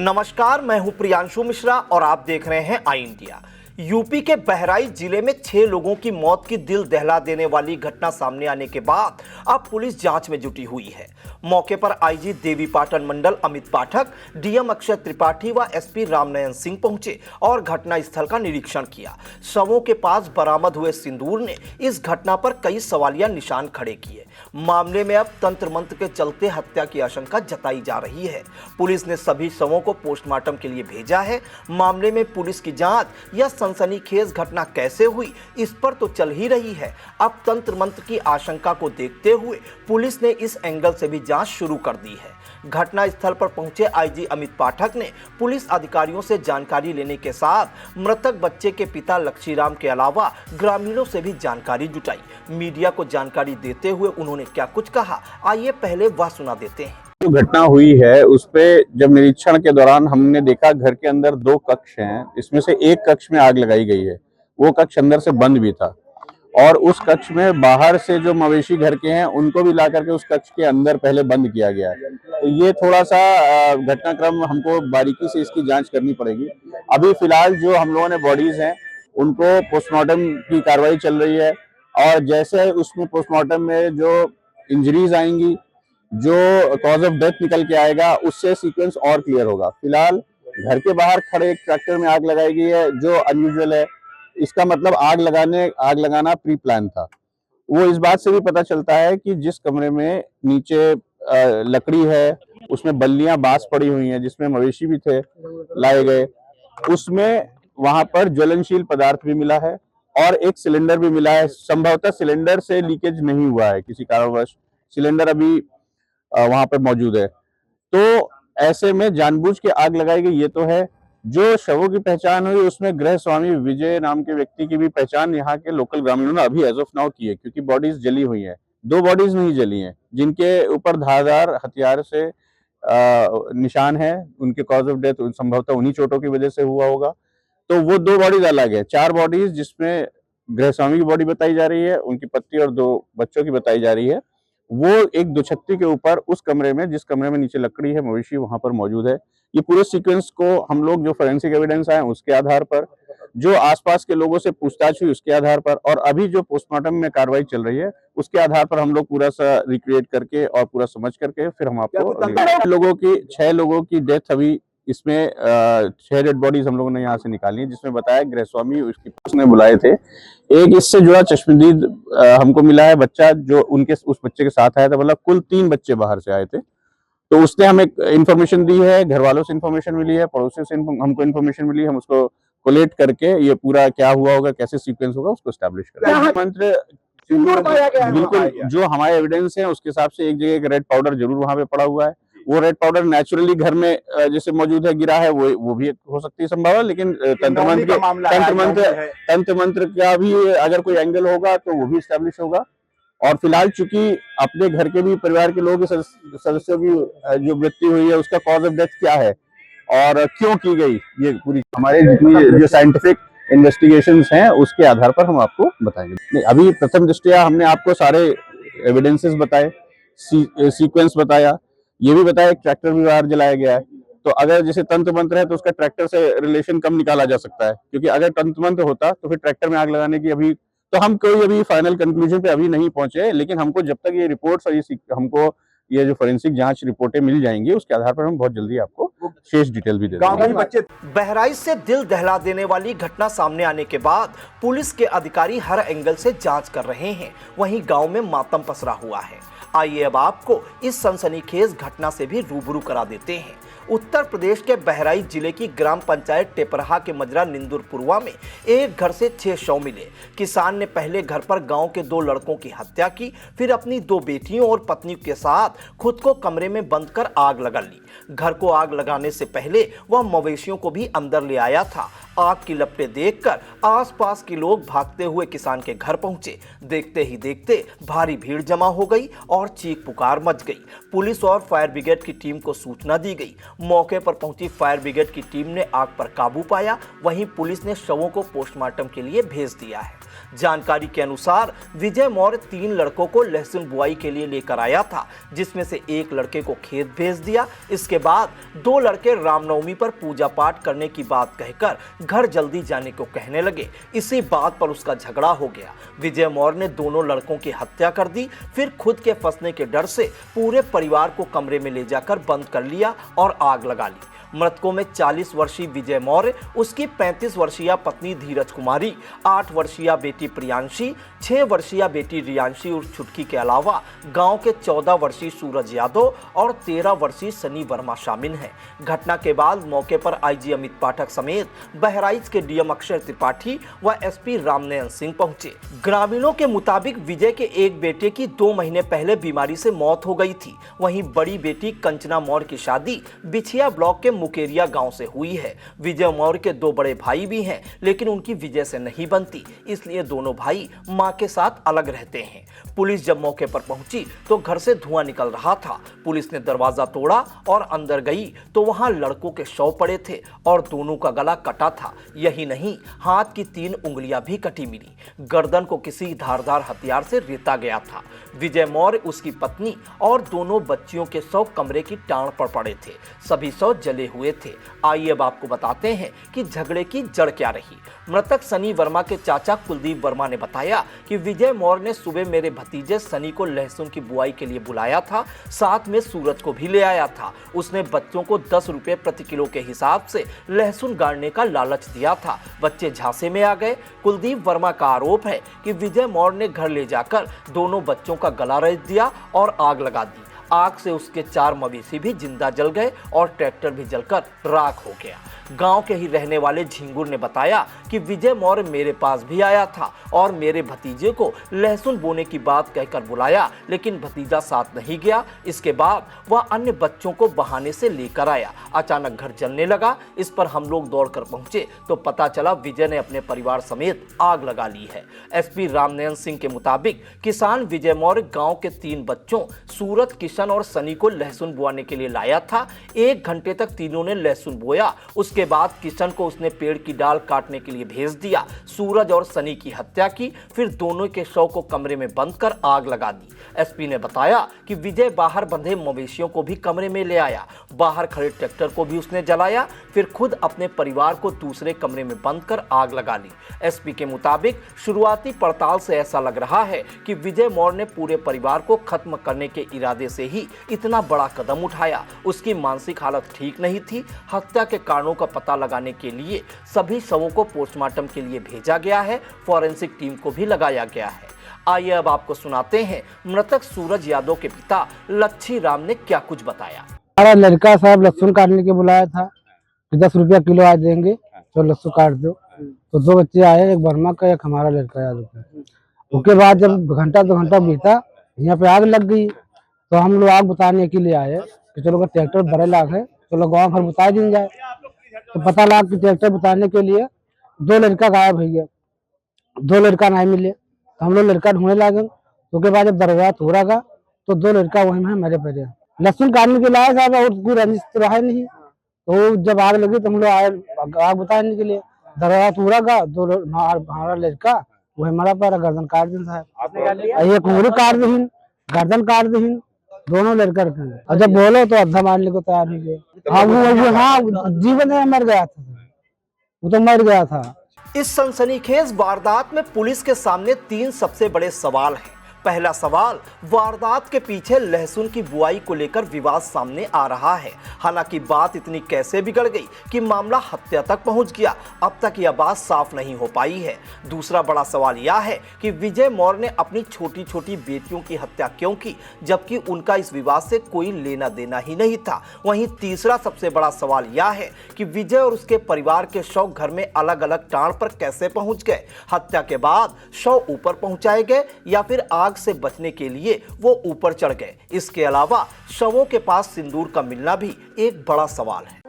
नमस्कार, मैं हूं प्रियांशु मिश्रा और आप देख रहे हैं आई इंडिया। यूपी के बहराइच जिले में 6 लोगों की मौत की दिल दहला देने वाली घटना सामने आने के बाद अब पुलिस जांच में जुटी हुई है। मौके पर आईजी देवीपाटन मंडल अमित पाठक, डीएम अक्षय त्रिपाठी व एसपी रामनयन सिंह पहुंचे और घटनास्थल का निरीक्षण किया। शवों के पास बरामद हुए सिंदूर ने इस घटना पर कई सवालिया निशान खड़े किए। मामले में अब तंत्र मंत्र के चलते हत्या की आशंका जताई जा रही है। पुलिस ने सभी शवों को पोस्टमार्टम के लिए भेजा है। मामले में पुलिस की जांच या सनसनीखेज घटना कैसे हुई, इस पर तो चल ही रही है। अब तंत्र मंत्र की आशंका को देखते हुए पुलिस ने इस एंगल से भी जांच शुरू कर दी है। घटना स्थल पर पहुंचे आईजी अमित पाठक ने पुलिस अधिकारियों से जानकारी लेने के साथ मृतक बच्चे के पिता लक्ष्मीराम के अलावा ग्रामीणों से भी जानकारी जुटाई। मीडिया को जानकारी देते हुए उन्होंने क्या कुछ कहा, आइए पहले वह सुना देते हैं। जो घटना हुई है उस पे जब निरीक्षण के दौरान हमने देखा घर के अंदर 2 कक्ष हैं, इसमें से एक कक्ष में आग लगाई गई है। वो कक्ष अंदर से बंद भी था और उस कक्ष में बाहर से जो मवेशी घर के हैं उनको भी ला करके उस कक्ष के अंदर पहले बंद किया गया है। तो ये थोड़ा सा घटनाक्रम हमको बारीकी से इसकी जांच करनी पड़ेगी। अभी फिलहाल जो हम लोगों ने बॉडीज हैं उनको पोस्टमार्टम की कार्रवाई चल रही है और जैसे उसमें पोस्टमार्टम में जो इंजरीज आएंगी, जो कॉज ऑफ डेथ निकल के आएगा, उससे सीक्वेंस और क्लियर होगा। फिलहाल घर के बाहर खड़े एक ट्रैक्टर में आग लगाई गई है जो अनयूजुअल है। इसका मतलब आग लगाना प्री प्लान था। वो इस बात से भी पता चलता है कि जिस कमरे में नीचे लकड़ी है उसमें बल्लियां बांस पड़ी हुई हैं जिसमें मवेशी भी थे लाए गए, उसमें वहां पर ज्वलनशील पदार्थ भी मिला है और एक सिलेंडर भी मिला है। संभवतः सिलेंडर से लीकेज नहीं हुआ है, किसी कारणवश सिलेंडर अभी वहां पर मौजूद है। तो ऐसे में जानबूझ के आग लगाई गई ये तो है। जो शवों की पहचान हुई उसमें गृह स्वामी विजय नाम के व्यक्ति की भी पहचान यहाँ के लोकल ग्रामीणों ने अभी एज ऑफ नाउ की है, क्योंकि बॉडीज जली हुई हैं। 2 बॉडीज नहीं जली हैं जिनके ऊपर धारदार हथियार से निशान है। उनके कॉज ऑफ डेथ संभवतः उन्हीं चोटों की वजह से हुआ होगा। तो वो 2 बॉडीज अलग है। 4 बॉडीज जिसमें गृह स्वामी की बॉडी बताई जा रही है, उनकी पत्नी और 2 बच्चों की बताई जा रही है। वो एक दुछत्ती के ऊपर उस कमरे में, जिस कमरे में नीचे लकड़ी है, मवेशी वहां पर मौजूद है। ये पूरे सीक्वेंस को हम लोग जो फोरेंसिक एविडेंस आए उसके आधार पर, जो आसपास के लोगों से पूछताछ हुई उसके आधार पर और अभी जो पोस्टमार्टम में कार्रवाई चल रही है उसके आधार पर हम लोग पूरा सा रिक्रिएट करके और पूरा समझ करके फिर हम आपको 6 लोगों की डेथ अभी इसमें 6 डेड बॉडीज हम लोगों ने यहाँ से निकाली है, जिसमें बताया गृह स्वामी उसकी उसने बुलाए थे। एक इससे जुड़ा चश्मदीद हमको मिला है बच्चा, जो उनके उस बच्चे के साथ आया था। मतलब कुल 3 बच्चे बाहर से आए थे। तो उसने हमें इन्फॉर्मेशन दी है, घर वालों से इन्फॉर्मेशन मिली है, पड़ोसियों से हमको इन्फॉर्मेशन मिली है। हम उसको कोलेट करके ये पूरा क्या हुआ होगा, कैसे सीक्वेंस होगा, उसको एस्टैब्लिश करेंगे। मंत्र बिल्कुल जो हमारे एविडेंस है उसके हिसाब से एक जगह एक रेड पाउडर जरूर वहां पे पड़ा हुआ है। वो रेड पाउडर नेचुरली घर में जैसे मौजूद है, गिरा है, वो भी हो सकती है संभव है। लेकिन तंत्र मंत्र का भी अगर कोई एंगल होगा तो वो भी एस्टैब्लिश होगा। और फिलहाल चूंकि अपने घर के भी परिवार के लोग सदस्यों की जो मृत्यु हुई है उसका कॉज ऑफ डेथ क्या है और क्यों की गई, ये पूरी हमारे जितनी जो साइंटिफिक इन्वेस्टिगेशंस हैं उसके आधार पर हम आपको बताएंगे। नहीं, अभी प्रथम दृष्टया हमने आपको सारे एविडेंसेस बताए, सीक्वेंस बताया, ये भी बताया एक ट्रैक्टर भी बाहर जलाया गया है। तो अगर जैसे तंत्र मंत्र है तो उसका ट्रैक्टर से रिलेशन कम निकाला जा सकता है, क्योंकि अगर तंत्र मंत्र होता तो फिर ट्रैक्टर में आग लगाने की अभी तो हम कोई अभी फाइनल कंक्लूजन पे अभी नहीं पहुंचे। लेकिन हमको जब तक ये रिपोर्ट्स और हमको ये जो फोरेंसिक जांच रिपोर्टें मिल जाएंगी उसके आधार पर हम बहुत जल्दी आपको शेष डिटेल भी दे देंगे। बहराइच से दिल दहला देने वाली घटना सामने आने के बाद पुलिस के अधिकारी हर एंगल से जांच कर रहे हैं। वहीं गांव में मातम पसरा हुआ है। आइए अब आपको इस सनसनीखेज घटना से भी रूबरू करा देते हैं। उत्तर प्रदेश के बहराइच जिले की ग्राम पंचायत टेपरहा के मजरा निंदुरपुरवा में एक घर से 6 शव मिले। किसान ने पहले घर पर गांव के 2 लड़कों की हत्या की, फिर अपनी 2 बेटियों और पत्नी के साथ खुद को कमरे में बंद कर आग लगा ली। घर को आग लगाने से पहले वह मवेशियों को भी अंदर ले आया था। आग की लपटें देखकर आसपास के लोग भागते हुए किसान के घर पहुंचे। देखते ही देखते भारी भीड़ जमा हो गई और चीख पुकार मच गई। पुलिस और फायर ब्रिगेड की टीम को सूचना दी गई। मौके पर पहुंची फायर ब्रिगेड की टीम ने आग पर काबू पाया। वहीं पुलिस ने शवों को पोस्टमार्टम के लिए भेज दिया है। जानकारी के अनुसार विजय मौर्य 3 लड़कों को लहसुन बुआई के लिए लेकर आया था, जिसमें से एक लड़के को खेत भेज दिया। इसके बाद 2 लड़के रामनवमी पर पूजा पाठ करने की बात कहकर घर जल्दी जाने को कहने लगे। इसी बात पर उसका झगड़ा हो गया। विजय मौर्य ने दोनों लड़कों की हत्या कर दी, फिर खुद के फंसने के डर से पूरे परिवार को कमरे में ले जाकर बंद कर लिया और आग लगा ली। मृतकों में 40 वर्षीय विजय मौर्य, उसकी 35 वर्षीय पत्नी धीरज कुमारी, 8 वर्षीय बेटी प्रियांशी, 6 वर्षीय बेटी रियांशी और छुटकी के अलावा गांव के 14 वर्षीय सूरज यादव और 13 वर्षीय सनी वर्मा शामिल हैं। घटना के बाद मौके पर आईजी अमित पाठक समेत बहराइच के डीएम अक्षय त्रिपाठी व एसपी रामनयन सिंह पहुंचे। ग्रामीणों के मुताबिक विजय के एक बेटे की 2 महीने पहले बीमारी से मौत हो गई थी। वहीं बड़ी बेटी कंचना मौर्य की शादी बिछिया ब्लॉक के मुकेरिया गांव से हुई है। विजय मौर्य के 2 बड़े भाई भी हैं, लेकिन उनकी विजय से नहीं बनती, इसलिए दोनों भाई मां के साथ अलग रहते हैं। पुलिस जब मौके पर पहुंची तो घर से धुआं निकल रहा था। पुलिस ने दरवाजा तोड़ा और अंदर गई तो वहां लड़कों के शव पड़े थे और दोनों का गला कटा था। यही नहीं, हाथ की 3 उंगलियां भी कटी मिली। गर्दन को किसी धारदार हथियार से रेता गया था। विजय मौर्य, उसकी पत्नी और दोनों बच्चियों के शव कमरे की टांड़ पर पड़े थे। सभी शव जले हुए थे। आइए अब आपको बताते हैं कि झगड़े की जड़ क्या रही। मृतक सनी वर्मा के चाचा कुलदीप वर्मा ने बताया कि विजय मौर्य ने सुबह मेरे भतीजे सनी को लहसुन की बुआई के लिए बुलाया था, साथ में सूरज को भी ले आया था। उसने बच्चों को 10 रुपए प्रति किलो के हिसाब से लहसुन गाड़ने का लालच दिया था। बच्चे झांसे में आ गए। कुलदीप वर्मा का आरोप है कि विजय मौर्य ने घर ले जाकर दोनों बच्चों का गला रेत दिया और आग लगा दी। आग से उसके 4 मवेशी भी जिंदा जल गए और ट्रैक्टर भी जलकर राख हो गया। गांव के ही रहने वाले झिंगुर ने बताया कि विजय मौर्य मेरे पास भी आया था और मेरे भतीजे को लहसुन बोने की बात कहकर बुलाया, लेकिन भतीजा साथ नहीं गया। इसके बाद वह अन्य बच्चों को बहाने से लेकर आया। अचानक घर जलने लगा। इस पर हम लोग दौड़कर पहुंचे तो पता चला विजय ने अपने परिवार समेत आग लगा ली है। एसपी रामनयन सिंह के मुताबिक किसान विजय मौर्य गाँव के 3 बच्चों सूरज, किशन और सनी को लहसुन बोआने के लिए लाया था। 1 घंटे तक तीनों ने लहसुन बोया। उसके बाद किशन को उसने पेड़ की डाल काटने के लिए भेज दिया। सूरज और सनी की हत्या की, फिर दोनों के शव को कमरे में बंद कर आग लगा दी। एसपी ने बताया कि विजय बाहर बंधे मवेशियों को भी कमरे में ले आया। बाहर खड़े ट्रैक्टर को भी उसने जलाया, फिर खुद अपने परिवार को दूसरे कमरे में बंद कर आग लगा ली। एसपी के मुताबिक शुरुआती पड़ताल से ऐसा लग रहा है कि विजय मौर्य ने पूरे परिवार को खत्म करने के इरादे से ही इतना बड़ा कदम उठाया। उसकी मानसिक हालत ठीक नहीं थी। हत्या के कारणों का पता लगाने के लिए सभी शवों को पोस्टमार्टम के लिए भेजा गया है। फॉरेंसिक टीम को भी लगाया गया है। आइए अब आपको सुनाते हैं मृतक सूरज यादव के पिता लच्छी राम ने क्या कुछ बताया। हमारा लड़का साहब लहसुन काटने के बुलाया था कि 10 रुपया किलो आज देंगे तो लहसुन काट दो। तो 2 बच्चे आए, एक वर्मा का, एक हमारा लड़का यादव का। उसके बाद जब घंटा 2 घंटा बीता, यहाँ पे आग लग गई तो हम लोग आग बुताने के लिए आए कि चलो ट्रैक्टर बड़े लाख है, चलो गाँव भर बुता दी जाए। तो पता लगा कि ट्रैक्टर बुताने के लिए 2 लड़का गायब हो गया, 2 लड़का नहीं मिले। तो हम लोग लड़का ढूंढने लगे। तो उसके बाद जब दरगाह थोड़ा गा तो 2 लड़का वहीं में मरे पड़े। लहसुन काटने के लाए साहब और कोई रंजिश तो रहा नहीं। तो जब आग लगी तो हम लोग आए आग बुताने के लिए। दरगाह थोड़ा गा, हमारा लड़का वही मरा पड़ा, गर्दन काट दी साहब। एक उंगली काट दी, गर्दन काट दी, दोनों लड़का रखे। और जब बोलो तो अद्धा मारने को तैयार हो गए। हाँ, जीवन में मर गया था, वो तो मर गया था। इस सनसनीखेज वारदात में पुलिस के सामने 3 सबसे बड़े सवाल हैं। पहला सवाल, वारदात के पीछे लहसुन की बुआई को लेकर विवाद सामने आ रहा है। हालांकि बात इतनी कैसे बिगड़ गई कि मामला हत्या तक पहुंच गया, अब तक यह बात साफ नहीं हो पाई है। दूसरा बड़ा सवाल यह है कि विजय मौर्य ने अपनी छोटी छोटी बेटियों की हत्या क्यों की, जबकि उनका इस विवाद से कोई लेना देना ही नहीं था। वहीं तीसरा सबसे बड़ा सवाल यह है कि विजय और उसके परिवार के शव घर में अलग अलग टांड़ पर कैसे पहुंच गए। हत्या के बाद शव ऊपर पहुंचाए गए या फिर आग से बचने के लिए वो ऊपर चढ़ गए। इसके अलावा शवों के पास सिंदूर का मिलना भी एक बड़ा सवाल है।